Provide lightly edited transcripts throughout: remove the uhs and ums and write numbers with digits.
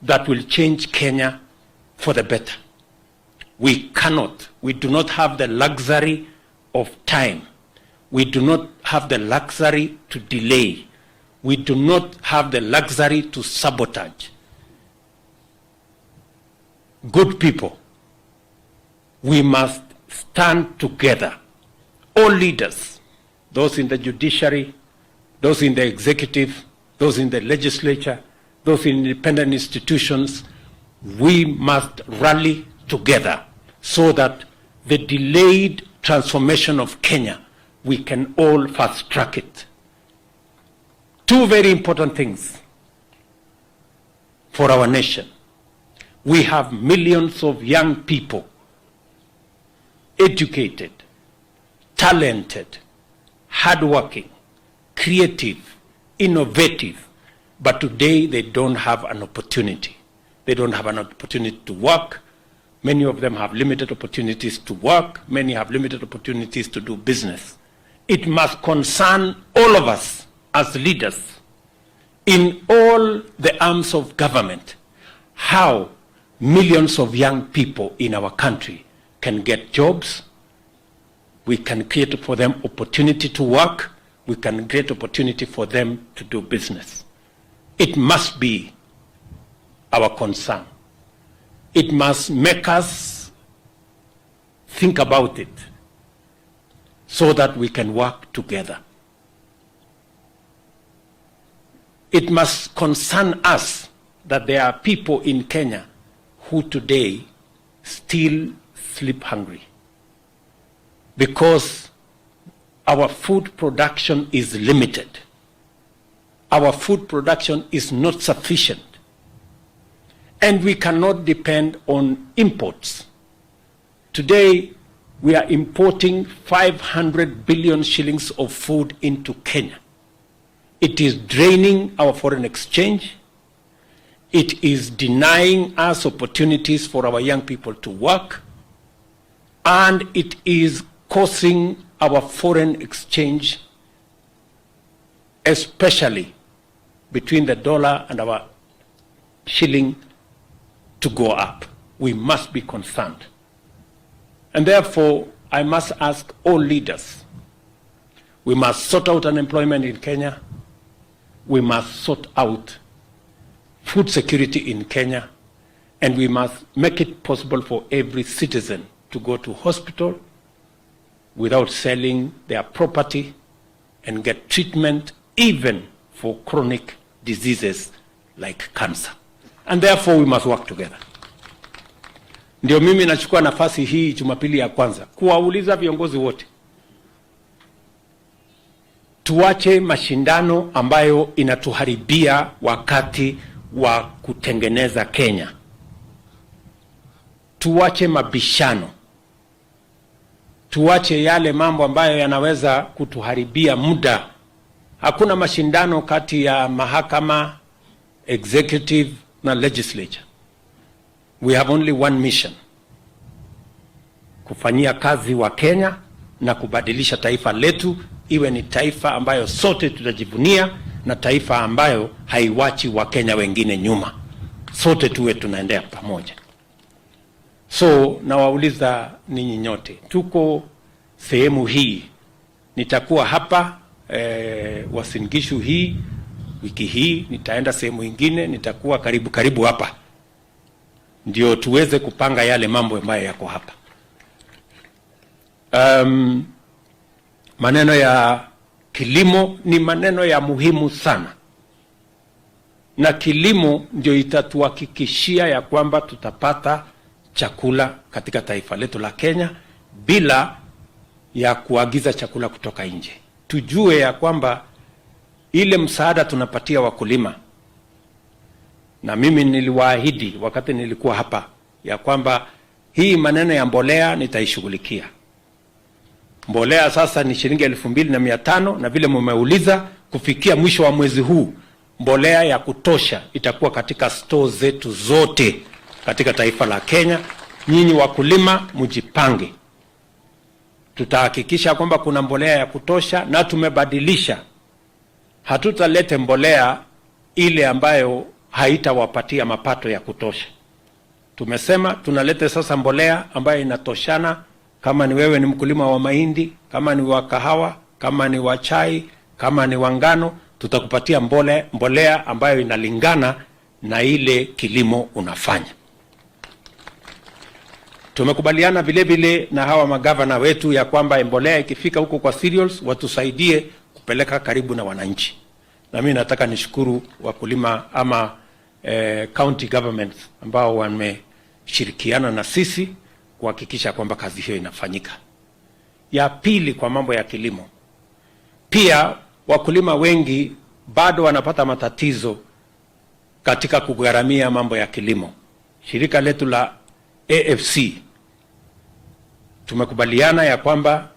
that will change Kenya for the better. We do not have the luxury of time. We do not have the luxury to delay. We do not have the luxury to sabotage. Good people, we must stand together. All leaders, those in the judiciary, those in the executive, those in the legislature, those in independent institutions, we must rally together so that the delayed transformation of Kenya, we can all fast track it. Two very important things for our nation. We have millions of young people, educated, talented, hardworking, creative, innovative, but today they don't have an opportunity. They don't have an opportunity to work. Many of them have limited opportunities to work. Many have limited opportunities to do business. It must concern all of us as leaders in all the arms of government, how millions of young people in our country can get jobs. We can create for them opportunity to work. We can create opportunity for them to do business. It must be our concern. It must make us think about it so that we can work together. It must concern us that there are people in Kenya who today still sleep hungry because our food production is limited. Our food production is not sufficient. And we cannot depend on imports. Today, we are importing 500 billion shillings of food into Kenya. It is draining our foreign exchange. It is denying us opportunities for our young people to work. And it is causing our foreign exchange, especially between the dollar and our shilling, to go up. We must be concerned. And therefore, I must ask all leaders, we must sort out unemployment in Kenya. We must sort out food security in Kenya. And we must make it possible for every citizen to go to hospital without selling their property and get treatment even for chronic diseases like cancer. And therefore we must work together. Ndio mimi nachukua nafasi hii Jumapili ya kwanza kuwauliza viongozi wote, tuache mashindano ambayo inatuharibia wakati wa kutengeneza Kenya. Tuache mabishano. Tuache yale mambo ambayo yanaweza kutuharibia muda. Hakuna mashindano kati ya mahakama, executive na legislature. We have only one mission: kufanyia kazi wa Kenya na kubadilisha taifa letu iwe ni taifa ambayo sote tutajivunia na taifa ambayo haiwachi wa Kenya wengine nyuma. Sote tuwe tunaendea pamoja. So nawauliza ninyi nyote, tuko sehemu hii, nitakuwa hapa Uasin Gishu hii wiki hii, nitaenda sehemu nyingine, nitakuwa karibu hapa, ndio tuweze kupanga yale mambo ambayo yako hapa. Maneno ya kilimo ni maneno ya muhimu sana, na kilimo ndio itatuhakikishia ya kwamba tutapata chakula katika taifa letu la Kenya bila ya kuagiza chakula kutoka nje. Tujue ya kwamba ile msaada tunapatia wakulima, na mimi niliwaahidi wakati nilikuwa hapa ya kwamba hii maneno ya mbolea nitaishughulikia. Mbolea sasa ni shilingi 2,500 na vile mmeuliza, kufikia mwisho wa mwezi huu mbolea ya kutosha itakuwa katika stores zetu zote katika taifa la Kenya. Nyinyi wakulima mjipange. Tutahakikisha kwamba kuna mbolea ya kutosha, na tumebadilisha. Hatutalete mbolea ile ambayo haitawapatia mapato ya kutosha. Tumesema tunaleta sasa mbolea ambayo inatoshana. Kama ni wewe ni mkulima wa mahindi, kama ni wa kahawa, kama ni wa chai, kama ni wa ngano, tutakupatia mbolea ambayo inalingana na ile kilimo unafanya. Tumekubaliana vile vile na hawa magavana wetu ya kwamba mbolea ikifika huko kwa cereals watusaidie kupeleka karibu na wananchi. Na mimi nataka nishukuru wakulima ama county governments ambao wameshirikiana na sisi kuhakikisha kwamba kazi hiyo inafanyika. Ya pili, kwa mambo ya kilimo, pia wakulima wengi bado wanapata matatizo katika kugharamia mambo ya kilimo. Shirika letu la AFC tumekubaliana ya kwamba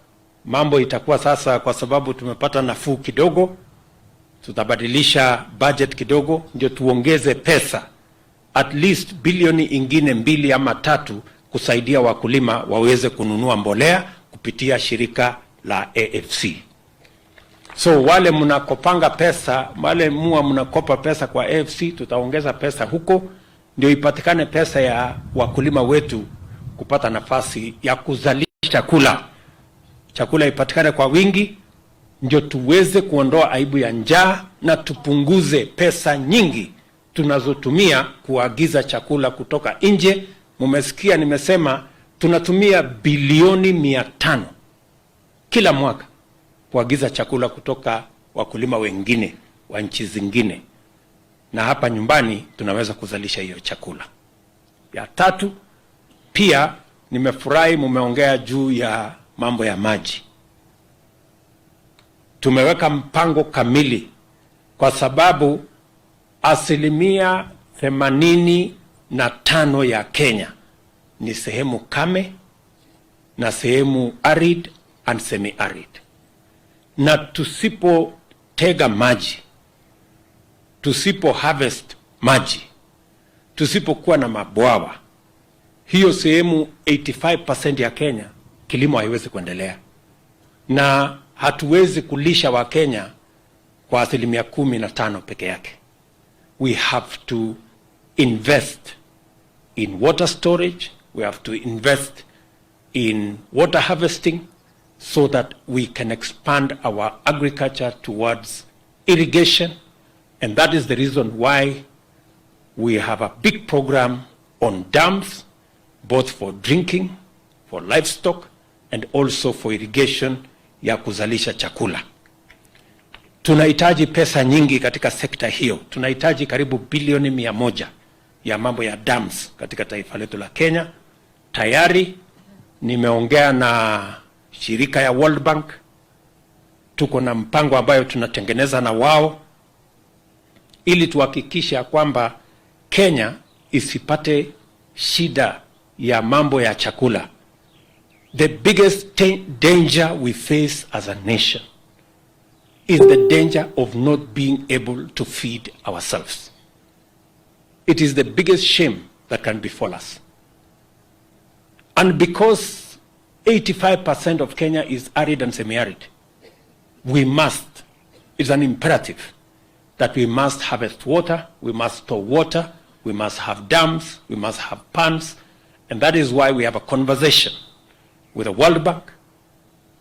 mambo itakuwa sasa, kwa sababu tumepata nafuu kidogo, tutabadilisha budget kidogo ndio tuongeze pesa at least bilioni ingine 2 ama 3 kusaidia wakulima waweze kununua mbolea kupitia shirika la AFC. So wale mnakopanga pesa, wale mnakopa pesa kwa AFC, tutaongeza pesa huko ndio ipatikane pesa ya wakulima wetu kupata nafasi ya kuzalisha chakula. Chakula ipatikane kwa wingi ndio tuweze kuondoa aibu ya njaa na tupunguze pesa nyingi tunazotumia kuagiza chakula kutoka nje. Mumesikia nimesema tunatumia bilioni 500 kila mwaka kuagiza chakula kutoka wakulima wengine wa nchi zingine, na hapa nyumbani tunaweza kuzalisha hiyo chakula. Ya tatu, pia nimefurahi mumeongea juu ya mambo ya maji. Tumeweka mpango kamili kwa sababu 85% ya Kenya ni sehemu kame na sehemu arid and semi-arid. Na tusipotega maji, tusipo harvest maji, tusipokuwa na mabwawa, hiyo sehemu 85% ya Kenya kilimo haiwezi kuendelea. Na hatuwezi kulisha wa Kenya kwa 15% peke yake. We have to invest in water storage, we have to invest in water harvesting so that we can expand our agriculture towards irrigation. And that is the reason why we have a big program on dams, both for drinking, for livestock, and also for irrigation ya kuzalisha chakula. Tunahitaji pesa nyingi katika sekta hiyo. Tunahitaji karibu bilioni 100 ya mambo ya dams katika taifa letu la Kenya. Tayari nimeongea na shirika ya World Bank. Tuko na mpango ambayo tunatengeneza na wao ili tuhakikisha kwamba Kenya isipate shida ya mambo ya chakula. The biggest danger we face as a nation is the danger of not being able to feed ourselves. It is the biggest shame that can befall us. And because 85% of Kenya is arid and semi-arid, we must, it's an imperative that we must harvest water, we must store water, we must have dams, we must have ponds, and that is why we have a conversation with the World Bank,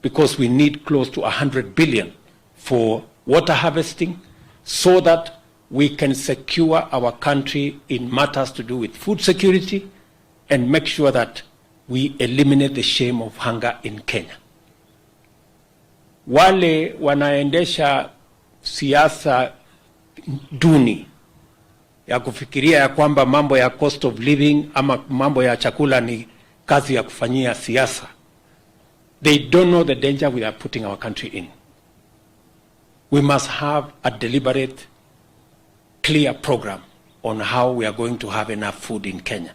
because we need close to 100 billion for water harvesting so that we can secure our country in matters to do with food security and make sure that we eliminate the shame of hunger in Kenya. Wale wanaendesha siasa duni ya kufikiria ya kwamba mambo ya cost of living ama mambo ya chakula ni kazi ya kufanyia siasa, they don't know the danger we are putting our country in. We must have a deliberate, clear program on how we are going to have enough food in Kenya.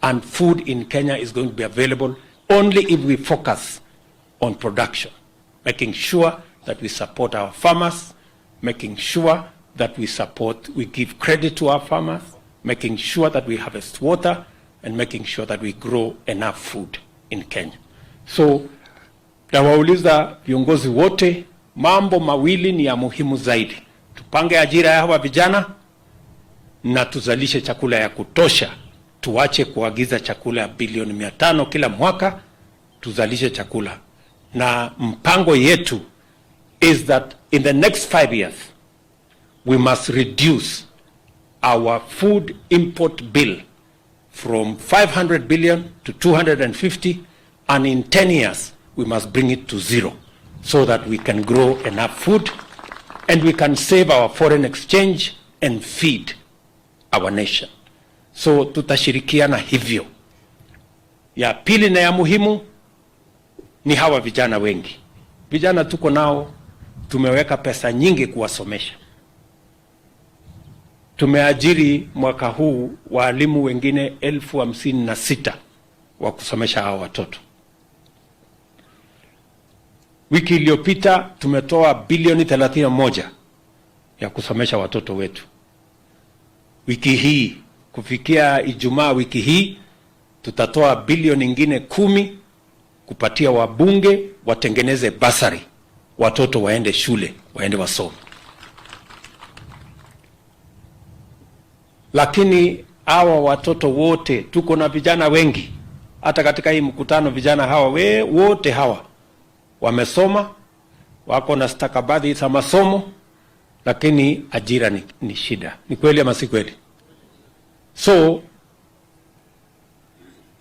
And food in Kenya is going to be available only if we focus on production, making sure that we support our farmers, making sure that we give credit to our farmers, making sure that we harvest water, and making sure that we grow enough food in Kenya. So, nawauliza viongozi wote, mambo mawili ni ya muhimu zaidi. Tupange ajira ya hawa vijana na tuzalishe chakula ya kutosha. Tuache kuagiza chakula bilioni 500 kila mwaka, tuzalishe chakula. Na mpango yetu is that in the next 5 years we must reduce our food import bill from 500 billion to 250, and in 10 years we must bring it to 0 so that we can grow enough food and we can save our foreign exchange and feed our nation. So tutashirikiana hivyo. Ya pili na ya muhimu ni hawa vijana wengi. Vijana tuko nao, tumeweka pesa nyingi kuwasomesha. Tumeajiri mwaka huu walimu wengine 56,000 wa kusomesha hawa watoto. Wiki iliyopita tumetoa bilioni 31 ya kusomesha watoto wetu. Wiki hii kufikia Ijumaa wiki hii tutatoa bilioni nyingine 10 kupatia wabunge watengeneze basari, watoto waende shule, waende wasome. Lakini hawa watoto wote, tuko na vijana wengi, hata katika hii mkutano vijana hawa wote hawa wamesoma, wako na stakabadhi za masomo, lakini ajira ni shida. Ni kweli ama si kweli? So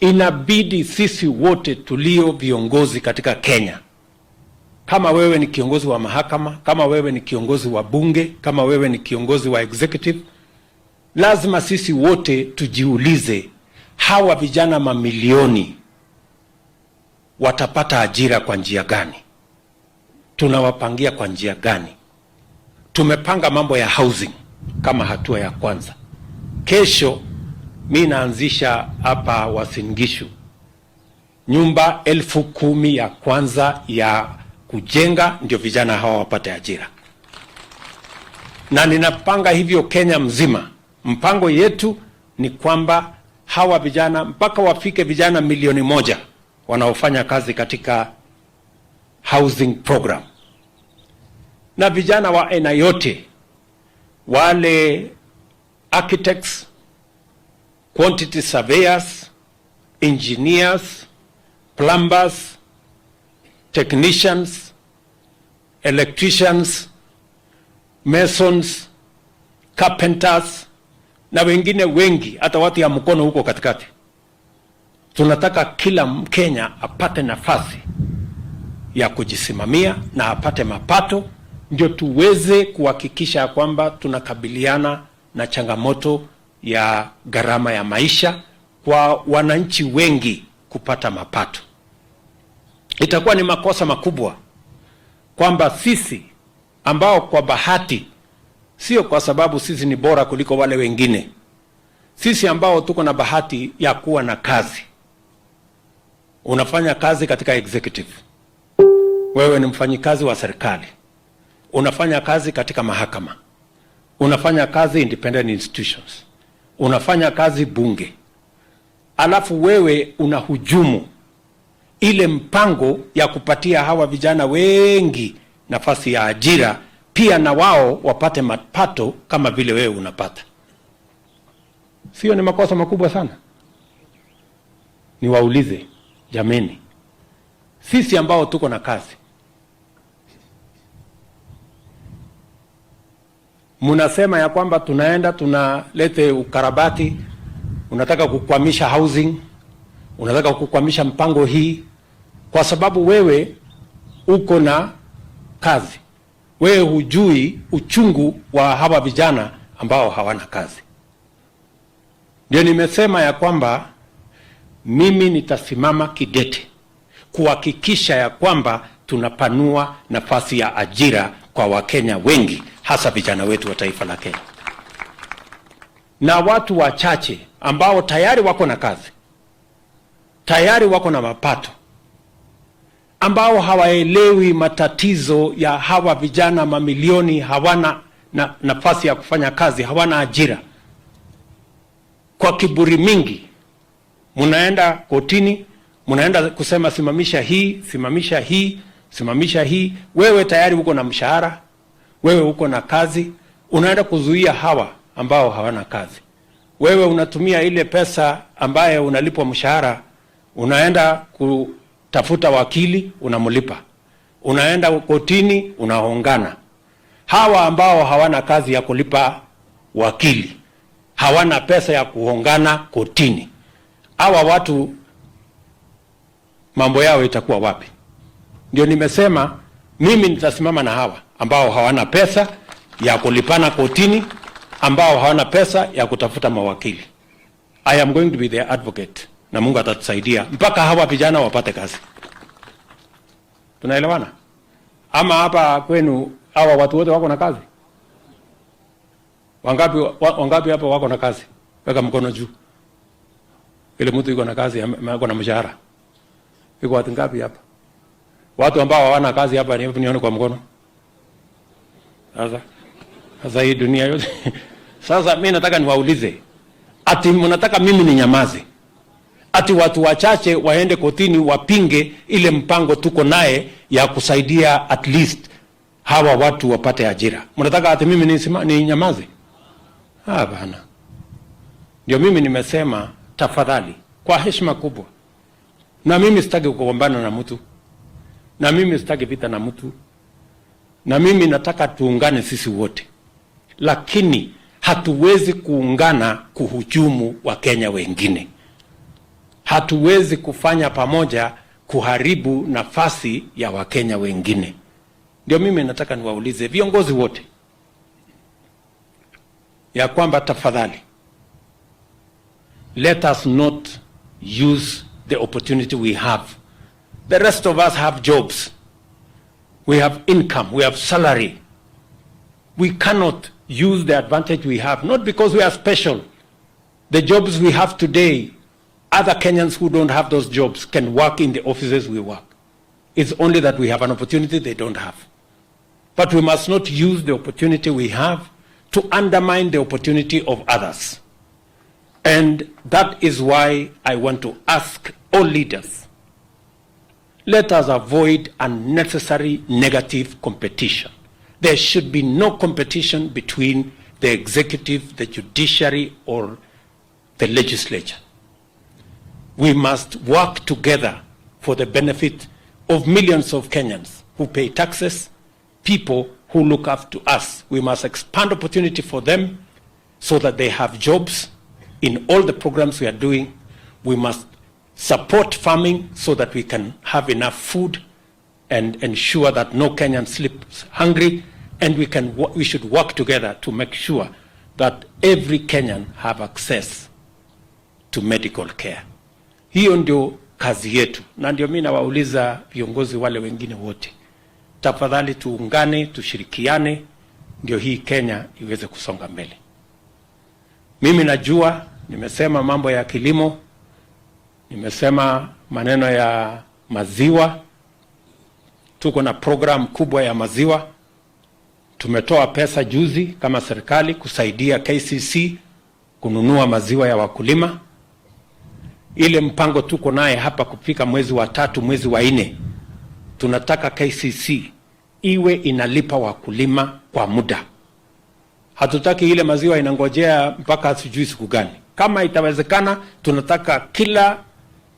inabidi sisi wote tulio viongozi katika Kenya, kama wewe ni kiongozi wa mahakama, kama wewe ni kiongozi wa bunge, kama wewe ni kiongozi wa executive, lazima sisi wote tujiulize, hawa vijana mamilioni watapata ajira kwa njia gani? Tunawapangia kwa njia gani? Tumepanga mambo ya housing kama hatua ya kwanza. Kesho mimi naanzisha hapa Uasin Gishu nyumba 10,000 ya kwanza ya kujenga, ndio vijana hawa wapate ajira. Na ninapanga hivyo Kenya mzima. Mpango yetu ni kwamba hawa vijana mpaka wafike vijana 1,000,000 wanaofanya kazi katika housing program. Na vijana wa aina yote, wale architects, quantity surveyors, engineers, plumbers, technicians, electricians, masons, carpenters na wengine wengi, hata watu ya mkono huko katikati. Tunataka kila Mkenya apate nafasi ya kujisimamia na apate mapato, ndio tuweze kuhakikisha kwamba tunakabiliana na changamoto ya gharama ya maisha kwa wananchi wengi kupata mapato. Itakuwa ni makosa makubwa kwamba sisi ambao kwa bahati, sio kwa sababu sisi ni bora kuliko wale wengine, sisi ambao tuko na bahati ya kuwa na kazi. Unafanya kazi katika executive, wewe ni mfanyikazi wa serikali, unafanya kazi katika mahakama, unafanya kazi independent institutions, unafanya kazi bunge, alafu wewe unahujumu ile mpango ya kupatia hawa vijana wengi nafasi ya ajira, pia na wao wapate mapato kama vile wewe unapata. Sio ni makosa makubwa sana? Niwaulize jameni, sisi ambao tuko na kazi, munasema ya kwamba tunaenda tunalete ukarabati, unataka kukwamisha housing, unataka kukwamisha mpango hii kwa sababu wewe uko na kazi. Wewe hujui uchungu wa hawa vijana ambao hawana kazi. Ndio nimesema ya kwamba mimi nitasimama kidete kuhakikisha ya kwamba tunapanua nafasi ya ajira kwa Wakenya wengi, hasa vijana wetu wa taifa la Kenya. Na watu wachache ambao tayari wako na kazi, tayari wako na mapato, ambao hawaelewi matatizo ya hawa vijana mamilioni hawana nafasi ya kufanya kazi, hawana ajira. Kwa kiburi mingi munaenda kotini, munaenda kusema simamisha hii, simamisha hii, simamisha hii. Wewe tayari uko na mshahara, wewe uko na kazi, unaenda kuzuia hawa ambao hawana kazi. Wewe unatumia ile pesa ambaye unalipwa mshahara, unaenda kutafuta wakili, unamlipa. Unaenda kotini, unaongana. Hawa ambao hawana kazi ya kulipa wakili, hawana pesa ya kuongana kotini, hawa watu mambo yao itakuwa wapi? Ndio nimesema mimi nitasimama na hawa ambao hawana pesa ya kulipana kotini, ambao hawana pesa ya kutafuta mawakili. I am going to be their advocate, na Mungu atatusaidia mpaka hawa vijana wapate kazi. Tunaelewana? Ama hapa kwenu hawa watu wote wako na kazi? Wangapi hapa wako na kazi? Weka mkono juu. Ile mtu yuko na kazi, yuko na mshahara. Yuko watu ngapi hapa? Watu ambao hawana kazi hapa nione kwa mkono. Sasa hii dunia yote. Sasa mimi nataka niwaulize, ati mnataka mimi ninyamaze? Ati watu wachache waende kotini wapinge ile mpango tuko naye ya kusaidia at least hawa watu wapate ajira? Mnataka ati mimi ninyamaze? Hapana. Ndio mimi nimesema tafadhali, kwa heshima kubwa, na mimi sitaki kugombana na mtu, na mimi sitaki vita na mtu, na mimi nataka tuungane sisi wote, lakini hatuwezi kuungana kuhujumu wa Kenya wengine. Hatuwezi kufanya pamoja kuharibu nafasi ya Wakenya wengine. Ndio mimi nataka niwaulize viongozi wote ya kwamba tafadhali, let us not use the opportunity we have. The rest of us have jobs. We have income, we have salary. We cannot use the advantage we have, not because we are special. The jobs we have today, other Kenyans who don't have those jobs can work in the offices we work. It's only that we have an opportunity they don't have. But we must not use the opportunity we have to undermine the opportunity of others. And that is why I want to ask all leaders, let us avoid unnecessary negative competition. There should be no competition between the executive, the judiciary, or the legislature. We must work together for the benefit of millions of Kenyans who pay taxes, people who look up to us. We must expand opportunity for them so that they have jobs in all the programs we are doing. We must support farming so that we can have enough food and ensure that no Kenyan sleeps hungry. And we should work together to make sure that every Kenyan have access to medical care. Hiyo ndio kazi yetu, na ndio mimi nawauliza viongozi wale wengine wote, tafadhali tuungane, tushirikiane, ndio hii Kenya iweze kusonga mbele. Mimi najua, nimesema mambo ya kilimo, nimesema maneno ya maziwa. Tuko na program kubwa ya maziwa. Tumetoa pesa juzi kama serikali kusaidia KCC kununua maziwa ya wakulima. Ile mpango tuko naye hapa kufika mwezi wa 3, mwezi wa 4, tunataka KCC iwe inalipa wakulima kwa muda. Hatutaki ile maziwa inangojea mpaka sijui siku gani. Kama itawezekana, tunataka kila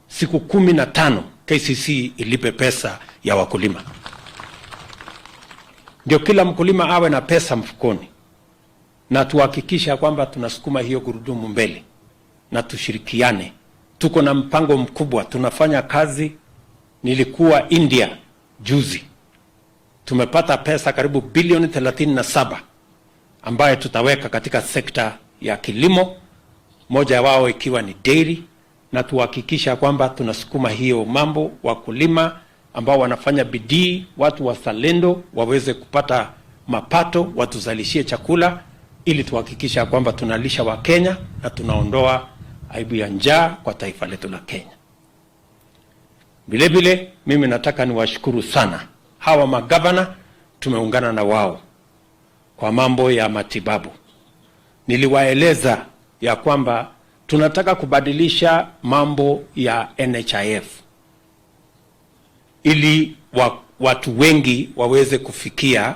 siku 15 KCC ilipe pesa ya wakulima. Ndio kila mkulima awe na pesa mfukoni, na tuhakikisha kwamba tunasukuma hiyo gurudumu mbele na tushirikiane. Tuko na mpango mkubwa, tunafanya kazi. Nilikuwa India juzi, tumepata pesa karibu bilioni 37 ambaye tutaweka katika sekta ya kilimo, moja wao ikiwa ni dairy, na tuhakikisha kwamba tunasukuma hiyo mambo. Wakulima ambao wanafanya bidii, watu wa Uzalendo waweze kupata mapato, watuzalishie chakula, ili tuhakikisha kwamba tunalisha wa Kenya na tunaondoa aibu ya njaa kwa taifa letu la Kenya. Vile vile mimi nataka niwashukuru sana hawa magavana, tumeungana na wao kwa mambo ya matibabu. Niliwaeleza ya kwamba tunataka kubadilisha mambo ya NHIF ili watu wengi waweze kufikia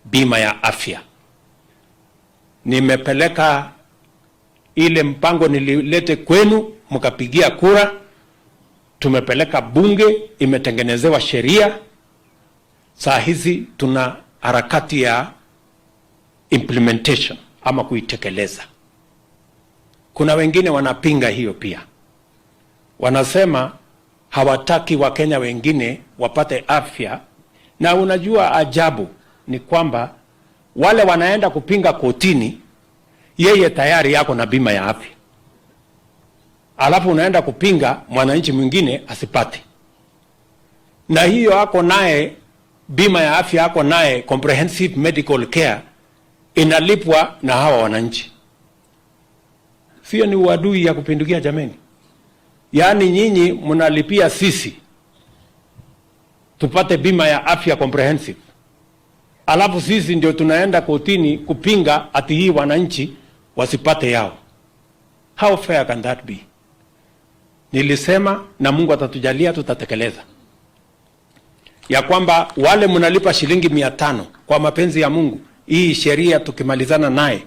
bima ya afya. Nimepeleka ile mpango nililete kwenu, mkapigia kura. Tumepeleka bunge, imetengenezewa sheria. Saa hizi tuna harakati ya implementation ama kuitekeleza. Kuna wengine wanapinga hiyo pia. Wanasema hawataki Wakenya wengine wapate afya, na unajua ajabu ni kwamba wale wanaenda kupinga kotini, yeye tayari yako na bima ya afya. Alafu unaenda kupinga mwananchi mwingine asipate. Na hiyo ako naye bima ya afya, ako naye comprehensive medical care, inalipwa na hawa wananchi. Sio ni uadui ya kupindukia jameni? Yaani nyinyi mnalipia sisi tupate bima ya afya comprehensive, alafu sisi ndio tunaenda kotini kupinga ati hii wananchi wasipate yao. How fair can that be? Nilisema na Mungu atatujalia tutatekeleza, ya kwamba wale mnalipa shilingi 500 kwa mapenzi ya Mungu, hii sheria tukimalizana naye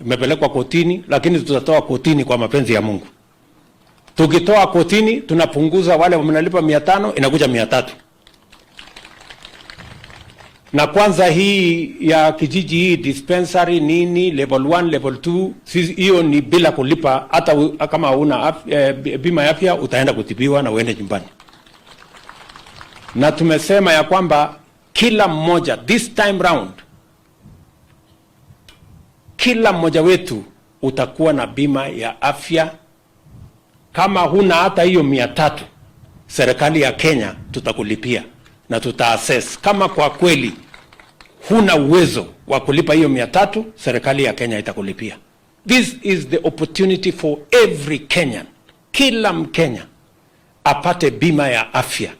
imepelekwa kotini, lakini tutatoa kotini kwa mapenzi ya Mungu. Tukitoa kotini tunapunguza wale mnalipa 500 inakuja 300. Na kwanza hii ya kijiji, hii dispensary nini, level 1 level 2, sisi hiyo ni bila kulipa. Hata kama huna bima ya afya utaenda kutibiwa na uende nyumbani. Na tumesema ya kwamba kila mmoja this time round, kila mmoja wetu utakuwa na bima ya afya. Kama huna hata hiyo 300, serikali ya Kenya tutakulipia na tutaassess. Kama kwa kweli huna uwezo wa kulipa hiyo 300, serikali ya Kenya itakulipia. This is the opportunity for every Kenyan. Kila Mkenya apate bima ya afya.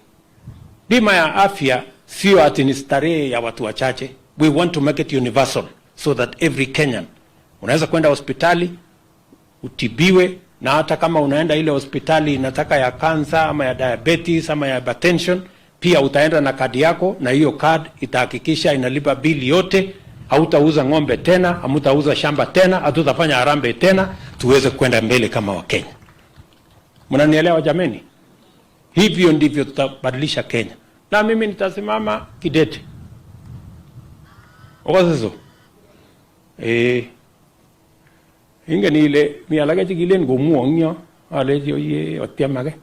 Bima ya afya sio ati ni starehe ya watu wachache. We want to make it universal so that every Kenyan unaweza kwenda hospitali utibiwe, na hata kama unaenda ile hospitali inataka ya kansa ama ya diabetes ama ya hypertension, pia utaenda na kadi yako, na hiyo kadi itahakikisha inalipa bili yote. Hautauza ng'ombe tena, hamtauza shamba tena, hatutafanya harambee tena, tuweze kwenda mbele kama Wakenya. Mnanielewa jameni? Hivyo ndivyo tutabadilisha Kenya. Na mimi nitasimama kidete. Ogazizo. Inge ni ile mialage chigilen gomuongyo alejo ye otiamage.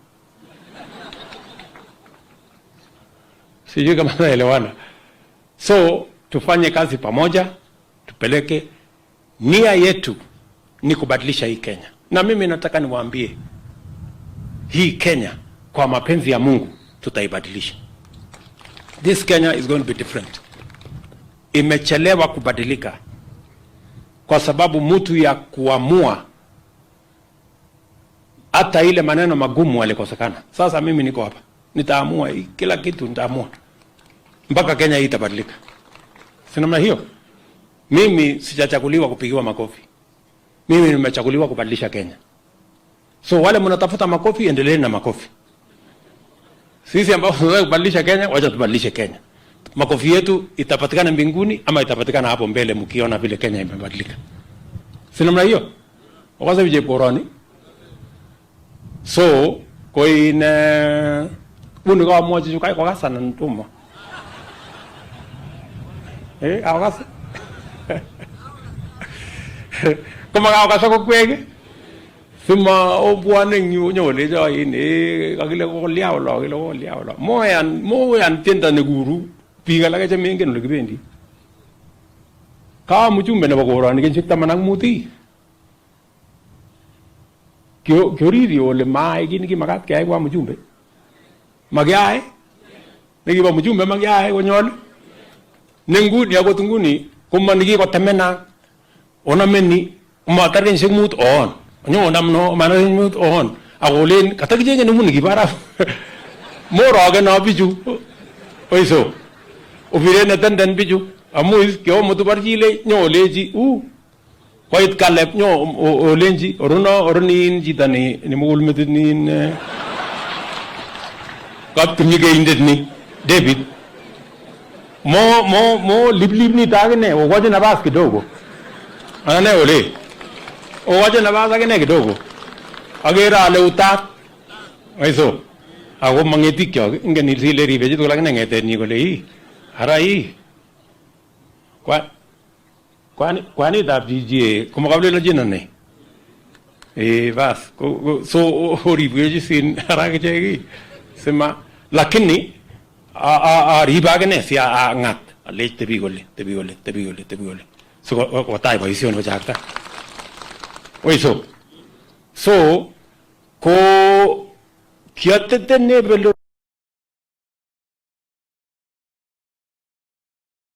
Sijui kama naelewana. So tufanye kazi pamoja, tupeleke. Nia yetu ni kubadilisha hii Kenya. Na mimi nataka niwaambie, hii Kenya kwa mapenzi ya Mungu tutaibadilisha. This Kenya is going to be different. Imechelewa kubadilika kwa sababu mtu ya kuamua hata ile maneno magumu alikosekana. Sasa mimi niko hapa, nitaamua kila kitu, nitaamua mpaka Kenya hii itabadilika. Si namna hiyo? Mimi sijachaguliwa kupigiwa makofi. Mimi nimechaguliwa kubadilisha Kenya. So wale mnatafuta makofi, endeleeni na makofi. Sisi ambao tunataka kubadilisha Kenya, wacha tubadilishe Kenya. Makofi yetu itapatikana mbinguni ama itapatikana hapo mbele mkiona vile Kenya imebadilika. Si namna hiyo? Wakaza vije porani. So koine bunu kwa moja jukai kwa kasa na ntumo. Awakasa. Kama awakasa ko kwege. Sima obuane nyole jo ini kagile ko liao lo. Moyan tenda ne guru. Piga lage cha mengen lo kibendi. Ka mujumbe na bagorani ken chikta manang muti. Kyori ole mai gini ki makat kaya kwa mujumbe. Magyai. Nigi ba mujumbe magyai ko nyol. Nenguni ako tunguni kuma nigi ko temena ona meni umatarin sigmut on. Nyo namno manarin mut on. Agolen katagje ne mun nigi bara. Mo roga na biju. Oiso. Ufire na dandan biju. Amuis kyo mutubarjile nyo leji Koit kalep nyo olenji ornin jitani ni mugul metin kat kunjige indet ni David mo lip ni tagne wo waje na bas kidogo Ane ole. O waje na basa kene kidogo. Agera ale utat. Aiso. Ako mangetik yo ingen ni sile ribe jitu lagi ngete ni kole I. Harai. Kwani tap jiji kumakable la jina ne. Bas. So hori buji sin harake chegi. Sema lakini riba kene si ngat. Lech tebi gole. So watai position ko jakta. Oiso. So ko kiatete ne belo